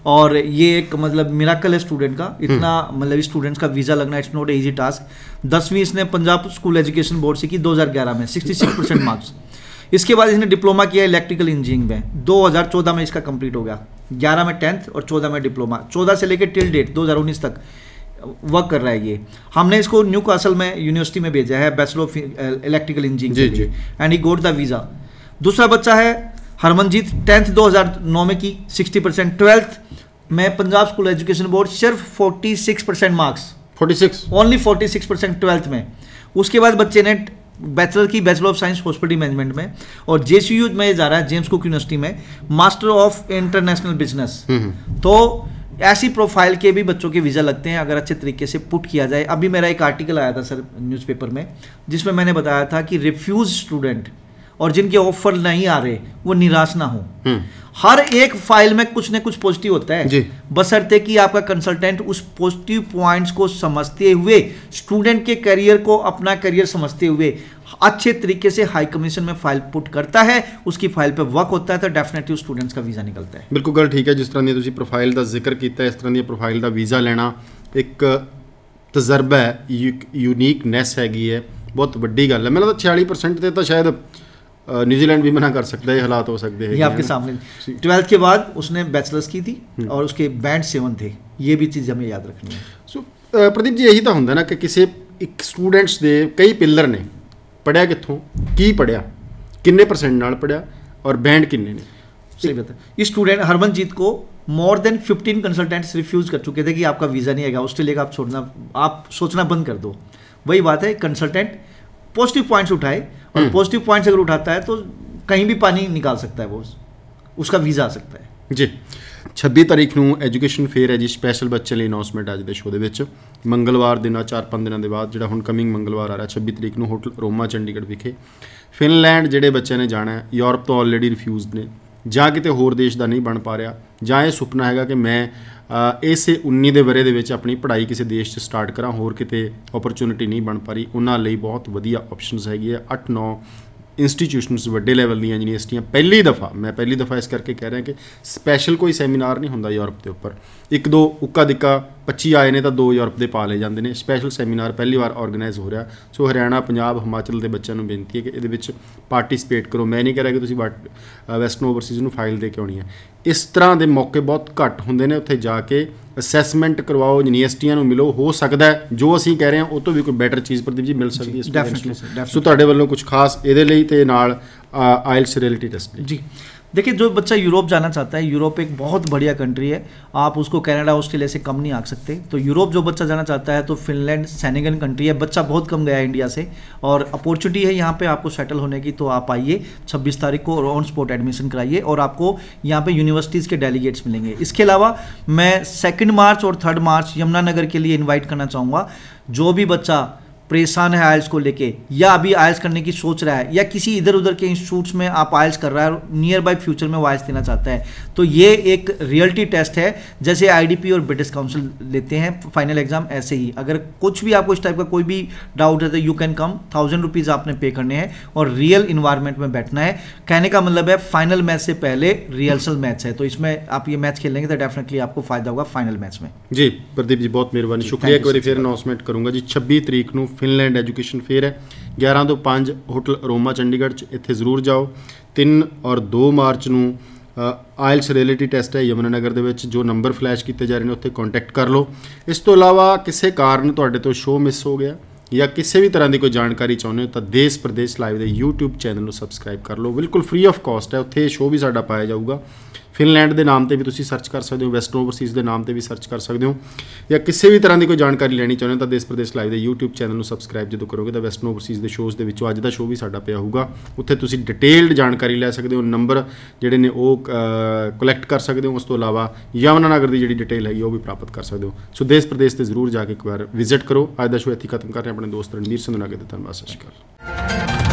और ये एक मतलब मिराकल है स्टूडेंट का, इतना मतलब स्टूडेंट्स का वीज़ा लगना इट्स नॉट इजी टास्क। 10वीं इसने पंजाब स्कूल एजुकेशन बोर्ड से की 2011 में, 66% मार्क्स। इसके बाद इसने डिप्लोमा किया इलेक्ट्रिकल इंजीनियरिंग में, 2014 में इसका कंप्लीट हो गया, 11 में 10th और 14 में डिप्लोमा, 14 से लेकर टिल डेट 2019 तक वर्क कर रहा है ये। हमने इसको न्यू कासल में यूनिवर्सिटी में भेजा है, bachelor of electrical engineering, and he goat the visa. दूसरा बच्चा है हरमनजीत, 10th 2009 में की, 60%, 12th में पंजाब स्कूल एजुकेशन बोर्ड, सिर्फ 46% मार्क्स, 46 ओनली 46% 12th में। उसके बाद बच्चे ने बैचलर की, bachelor of science hospital management में, और JCU में जा रहा है, जेम्स कुक यूनिवर्सिटी में, मास्टर ऑफ इंटरनेशनल बिजनेस। तो ऐसी प्रोफाइल के भी बच्चों के वीज़ा लगते हैं अगर अच्छे तरीके से पुट किया जाए। अभी मेरा एक आर्टिकल आया था सर न्यूज़पेपर में, जिसमें मैंने बताया था कि रिफ्यूज स्टूडेंट और जिनके ऑफर नहीं आ रहे वो निराश ना हो। हर एक फाइल में कुछ न कुछ पॉजिटिव होता है, बशर्ते कि आपका कंसल्टेंट उस पॉजिटिव पॉइंट्स को समझते हुए, स्टूडेंट के करियर को अपना करियर समझते हुए अच्छे तरीके से हाई कमीशन में फाइल पुट करता है, उसकी फाइल पे वर्क होता है, तो डेफिनेटली स्टूडेंट्स का वीज़ा निकलता है। बिल्कुल गल ठीक है। जिस तरह की तुसी प्रोफाइल का जिक्र किया, इस तरह की प्रोफाइल का वीज़ा लेना एक तजर्बा है, यूनीकनैस हैगी है, बहुत वड्डी गल है। मैंने तो 46% तो शायद न्यूजीलैंड भी मना कर सकता है, हालात हो सकते हैं। ये आपके सामने 12th के बाद उसने बैचलर्स की थी और उसके बैंड 7 थे, ये भी चीज़ हमें याद रखनी है। सो प्रदीप जी, यही तो ਹੁੰਦਾ ना कि किसी एक स्टूडेंट्स ਦੇ कई पिलर ने, पढ़िया कित्थों, की पढ़िया, किन्ने परसेंट नाल पढ़िया और बैंड किन्ने ने। सही बात है। ये स्टूडेंट हरमनजीत को मोर देन 15 कंसल्टेंट्स रिफ्यूज कर चुके थे कि आपका वीज़ा नहीं आएगा, ऑस्ट्रेलिया का आप छोड़ना, आप सोचना बंद कर दो। वही बात है, कंसल्टेंट पॉजिटिव पॉइंट्स उठाए और पॉजिटिव पॉइंट्स अगर उठाता है तो कहीं भी पानी निकाल सकता है, वो उसका वीज़ा आ सकता है जी। 26 ਤਾਰੀਖ ਨੂੰ ਐਜੂਕੇਸ਼ਨ ਫੇਅਰ ਹੈ ਜੀ, ਸਪੈਸ਼ਲ ਬੱਚੇ ਲਈ ਅਨਾਉਂਸਮੈਂਟ ਅੱਜ ਦੇ ਸ਼ੋਅ ਦੇ ਵਿੱਚ। ਮੰਗਲਵਾਰ ਦਿਨਾਂ 4-5 ਦਿਨਾਂ ਦੇ ਬਾਅਦ, ਜਿਹੜਾ ਹੁਣ ਕਮਿੰਗ ਮੰਗਲਵਾਰ ਆ ਰਿਹਾ 26 ਤਰੀਕ ਨੂੰ, ਹੋਟਲ ਰੋਮਾ ਚੰਡੀਗੜ੍ਹ ਵਿਖੇ ਫਿਨਲੈਂਡ ਜਿਹੜੇ ਬੱਚਿਆਂ ਨੇ ਜਾਣਾ ਹੈ, ਯੂਰਪ ਤੋਂ ਆਲਰੇਡੀ ਰਿਫਿਊਜ਼ਡ ਨੇ ਜਾਂ ਕਿਤੇ ਹੋਰ ਦੇਸ਼ ਦਾ ਨਹੀਂ ਬਣ ਪਾ ਰਿਹਾ, ਜਾਂ ਇਹ ਸੁਪਨਾ ਹੈਗਾ ਕਿ ਮੈਂ ਇਸੇ 19 ਦੇ ਵਰੇ ਦੇ ਵਿੱਚ ਆਪਣੀ ਪੜ੍ਹਾਈ ਕਿਸੇ ਦੇਸ਼ 'ਚ ਸਟਾਰਟ ਕਰਾਂ, ਹੋਰ ਕਿਤੇ ਓਪਰਚੁਨਿਟੀ ਨਹੀਂ ਬਣ ਪਾ ਰਹੀ, ਉਹਨਾਂ ਲਈ ਬਹੁਤ ਵਧੀਆ ਆਪਸ਼ਨਸ ਹੈਗੀ ਹੈ। 8-9 ਇੰਸਟੀਟਿਊਸ਼ਨਸ ਵੱਡੇ ਲੈਵਲ ਦੀਆਂ ਯੂਨੀਵਰਸਿਟੀਆਂ ਪਹਿਲੀ ਦਫਾ ਇਸ ਕਰਕੇ ਕਹਿ ਰਿਹਾ ਕਿ ਸਪੈਸ਼ਲ ਕੋਈ ਸੈਮੀਨਾਰ ਨਹੀਂ ਹੁੰਦਾ ਯੂਰਪ ਦੇ ਉੱਪਰ, 1-2 ਉੱਕਾ ਦਿੱਕਾ 25 ਆਏ ਨੇ ਤਾਂ 2 ਯੂਰਪ ਦੇ ਪਾ ਲਏ ਜਾਂਦੇ ਨੇ, ਸਪੈਸ਼ਲ ਸੈਮੀਨਾਰ ਪਹਿਲੀ ਵਾਰ ਆਰਗੇਨਾਈਜ਼ ਹੋ ਰਿਹਾ। ਸੋ ਹਰਿਆਣਾ, ਪੰਜਾਬ, ਹਿਮਾਚਲ ਦੇ ਬੱਚਿਆਂ ਨੂੰ ਬੇਨਤੀ ਹੈ ਕਿ ਇਹਦੇ ਵਿੱਚ ਪਾਰਟਿਸਿਪੇਟ ਕਰੋ। ਮੈਂ ਨਹੀਂ ਕਹਿ ਰਿਹਾ ਕਿ ਤੁਸੀਂ ਵੈਸਟਰਨ ਓਵਰਸੀਜ਼ ਨੂੰ ਫਾਈਲ ਦੇ ਕੇ ਆਉਣੀ ਹੈ, ਇਸ ਤਰ੍ਹਾਂ ਦੇ ਮੌਕੇ ਬਹੁਤ ਘੱਟ ਹੁੰਦੇ ਨੇ, ਉੱਥੇ ਜਾ ਕੇ ਅਸੈਸਮੈਂਟ ਕਰਵਾਓ, ਯੂਨੀਵਰਸਿਟੀਆਂ ਨੂੰ ਮਿਲੋ, ਹੋ ਸਕਦਾ ਹੈ ਜੋ ਅਸੀਂ ਕਹਿ ਰਹੇ ਹਾਂ ਉਹ ਤੋਂ ਵੀ ਕੋਈ ਬੈਟਰ ਚੀਜ਼ ਪ੍ਰਦੀਪ ਜੀ ਮਿਲ ਸਕਦੀ ਹੈ ਸਟੂਡੈਂਟਸ ਨੂੰ। ਸੋ ਤੁਹਾਡੇ ਵੱਲੋਂ ਕੁਝ ਖਾਸ ਇਹਦੇ ਲਈ ਤੇ ਨਾਲ ਆਇਲਸ ਰਿਐਲਿਟੀ ਟੈਸਟ जी। देखिए, जो बच्चा यूरोप जाना चाहता है, यूरोप एक बहुत बढ़िया कंट्री है, आप उसको कनाडा ऑस्ट्रेलिया से कम नहीं आंक सकते। तो यूरोप जो बच्चा जाना चाहता है तो फिनलैंड सेनेगन कंट्री है, बच्चा बहुत कम गया है इंडिया से और अपॉर्चुनिटी है यहाँ पे आपको सेटल होने की। तो आप आइए 26 तारीख को और ऑन स्पॉट एडमिशन कराइए और आपको यहाँ पे यूनिवर्सिटीज़ के डेलीगेट्स मिलेंगे। इसके अलावा मैं 2 मार्च और 3 मार्च यमुनानगर के लिए इन्वाइट करना चाहूँगा। जो भी बच्चा परेशान है आइल्स को लेके या अभी आइल्स करने की सोच रहा है या किसी इधर उधर के इंस्टीट्यूट्स में आप आइल्स कर रहा है और नियर बाय फ्यूचर में वो आइल्स देना चाहता है, तो ये एक रियलिटी टेस्ट है, जैसे आईडीपी और ब्रिटिश काउंसिल लेते हैं फाइनल एग्जाम, ऐसे ही अगर कुछ भी आपको इस टाइप का कोई भी डाउट है तो यू कैन कम। 1000 रुपीज़ आपने पे करने हैं और रियल इन्वायरमेंट में बैठना है। कहने का मतलब है फाइनल मैच से पहले रिहर्सल मैच है, तो इसमें आप ये मैच खेलेंगे तो डेफिनेटली आपको फायदा होगा फाइनल मैच में। जी प्रदीप जी, बहुत मेहरबानी, शुक्रिया। एक बार फिर अनाउंसमेंट करूँगा जी, 26 तरीक ਨੂੰ ਫਿਨਲੈਂਡ ਐਜੂਕੇਸ਼ਨ ਫੇਅਰ ਹੈ 11 ਤੋਂ 5 ਹੋਟਲ ਰੋਮਾ ਚੰਡੀਗੜ੍ਹ 'ਚ, ਇੱਥੇ ਜ਼ਰੂਰ ਜਾਓ। 3 ਔਰ 2 ਮਾਰਚ ਨੂੰ ਆਇਲਸ ਰਿਐਲਿਟੀ ਟੈਸਟ ਹੈ ਯਮੁਨਾਨਗਰ ਦੇ ਵਿੱਚ, ਜੋ ਨੰਬਰ ਫਲੈਸ਼ ਕੀਤੇ ਜਾ ਰਹੇ ਨੇ ਉੱਥੇ ਕੰਟੈਕਟ ਕਰ ਲਓ। ਇਸ ਤੋਂ ਇਲਾਵਾ ਕਿਸੇ ਕਾਰਨ ਤੁਹਾਡੇ ਤੋਂ ਸ਼ੋਅ ਮਿਸ ਹੋ ਗਿਆ ਜਾਂ ਕਿਸੇ ਵੀ ਤਰ੍ਹਾਂ ਦੀ ਕੋਈ ਜਾਣਕਾਰੀ ਚਾਹੁੰਦੇ ਹੋ ਤਾਂ ਦੇਸ਼ ਪ੍ਰਦੇਸ਼ ਲਾਈਵ ਦੇ YouTube ਚੈਨਲ ਨੂੰ ਸਬਸਕ੍ਰਾਈਬ ਕਰ ਲਓ, ਬਿਲਕੁਲ ਫ੍ਰੀ ਆਫ ਕਾਸਟ ਹੈ, ਉੱਥੇ ਸ਼ੋਅ ਵੀ ਸਾਡਾ ਪਾਇਆ ਜਾਊਗਾ। ਫਿਨਲੈਂਡ ਦੇ ਨਾਮ ਤੇ ਵੀ ਤੁਸੀਂ ਸਰਚ ਕਰ ਸਕਦੇ ਹੋ, ਵੈਸਟਰਨ ਓਵਰਸੀਜ਼ ਦੇ ਨਾਮ ਤੇ ਵੀ ਸਰਚ ਕਰ ਸਕਦੇ ਹੋ, ਜਾਂ ਕਿਸੇ ਵੀ ਤਰ੍ਹਾਂ ਦੀ ਕੋਈ ਜਾਣਕਾਰੀ ਲੈਣੀ ਚਾਹੁੰਦੇ ਹੋ ਤਾਂ ਦੇਸ਼ ਪ੍ਰਦੇਸ਼ ਲਾਈਵ ਦੇ YouTube ਚੈਨਲ ਨੂੰ ਸਬਸਕ੍ਰਾਈਬ ਜਦੋਂ ਕਰੋਗੇ ਤਾਂ ਵੈਸਟਰਨ ਓਵਰਸੀਜ਼ ਦੇ ਸ਼ੋਅਜ਼ ਦੇ ਵਿੱਚੋਂ ਅੱਜ ਦਾ ਸ਼ੋਅ ਵੀ ਸਾਡਾ ਪਿਆ ਹੋਊਗਾ, ਉੱਥੇ ਤੁਸੀਂ ਡਿਟੇਲਡ ਜਾਣਕਾਰੀ ਲੈ ਸਕਦੇ ਹੋ, ਨੰਬਰ ਜਿਹੜੇ ਨੇ ਉਹ ਕਲੈਕਟ ਕਰ ਸਕਦੇ ਹੋ। ਉਸ ਤੋਂ ਇਲਾਵਾ ਯਮੁਨਾਨਗਰ ਦੀ ਜਿਹੜੀ ਡਿਟੇਲ ਹੈਗੀ ਉਹ ਵੀ ਪ੍ਰਾਪਤ ਕਰ ਸਕਦੇ ਹੋ। ਸੋ ਦੇਸ਼ ਪ੍ਰਦੇਸ਼ ਤੇ ਜ਼ਰੂਰ ਜਾ ਕੇ ਇੱਕ ਵਾਰ ਵਿਜ਼ਿਟ ਕਰੋ। ਅੱਜ ਦਾ ਸ਼ੋਅ ਇੱਥੇ ਖਤਮ ਕਰ ਰਹੇ ਹਾਂ। ਆਪਣੇ ਦੋਸਤ ਰਣਵੀਰ ਸਿੰਘ ਨੂੰ ਅੱਗੇ ਧੰਨਵਾਦ, ਸਤਿ ਸ਼੍ਰੀ ਅਕਾਲ।